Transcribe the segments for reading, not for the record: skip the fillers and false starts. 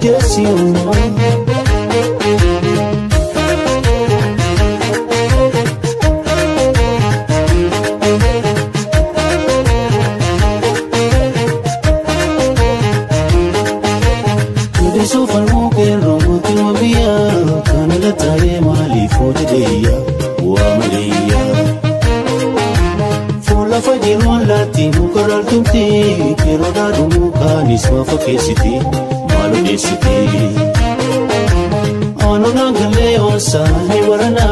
jesiuma. Sofal muken robuti mabia kanala taye mali fote deya wa maliya fola fajirwan lati mukaral tumti keroda dumuka nisma fakesiti malu desiti anona gale onsa ni warana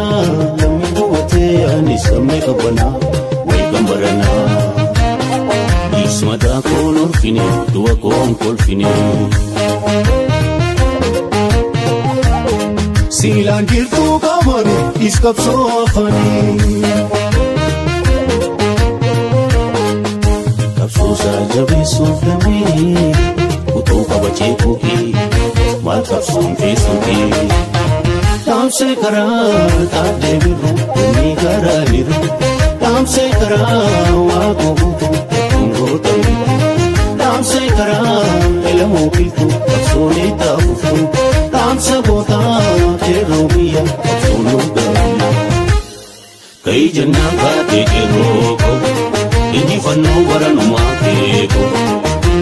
lammi buwate anis kamme kabana way kambarana isma da kolor fine tuwa kon kol fine. Silan girtu kamani iskapso afani kapso sa jabe suflami kuto kabache kuki mal kapso fesuki tam se kara ta deviru ni kara liru tam se kara wa gobutu tungo tami tam se kara elamu kitu kapso ne ta ufu tam se bota Robiya solo gaya kai janna ka te roko inji fanno waranu ma ke ko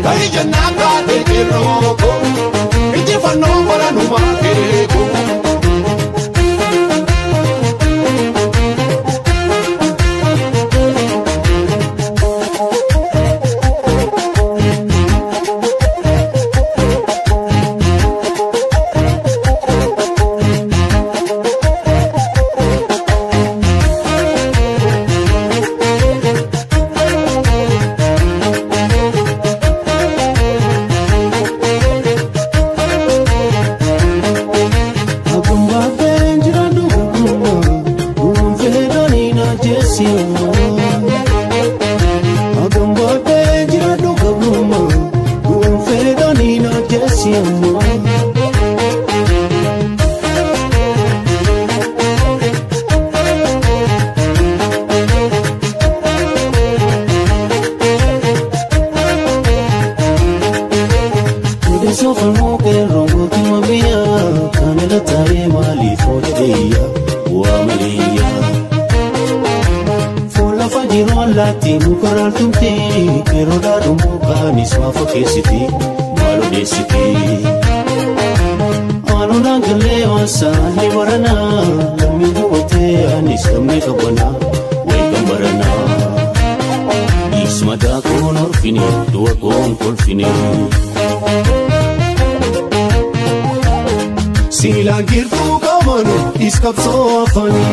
kai janna ka te roko inji fanno waranu ma ke ko Sofal muken robuti mabia kanala taye mali fote deya wa maliya fola fajirwan lati mukaral tumti keroda dumuka nisma fakesiti malu desiti anona gale onsa ni warana lammi buwate anis kamme kabana way kambarana isma da konor fine tuwa kon kol fine. Silan girtu kamani iskapso afani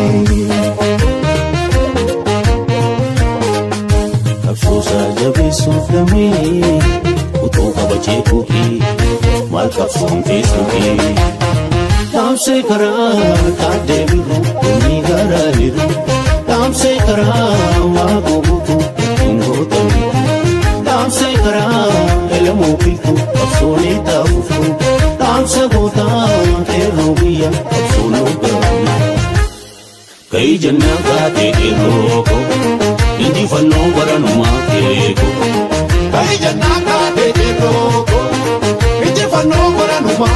kapso sa jabe suflami kuto kabache kuki mal kapso fesuki tam se kara ta deviru ni gara liru tam se kara wa gobutu tungo tami tam se kara elamu kitu kapso ne ta ufu tam se bota Robiya solo gaya kai janna ka te roko inji fanno waranu ma ke ko kai janna ka te roko inji fanno waranu ma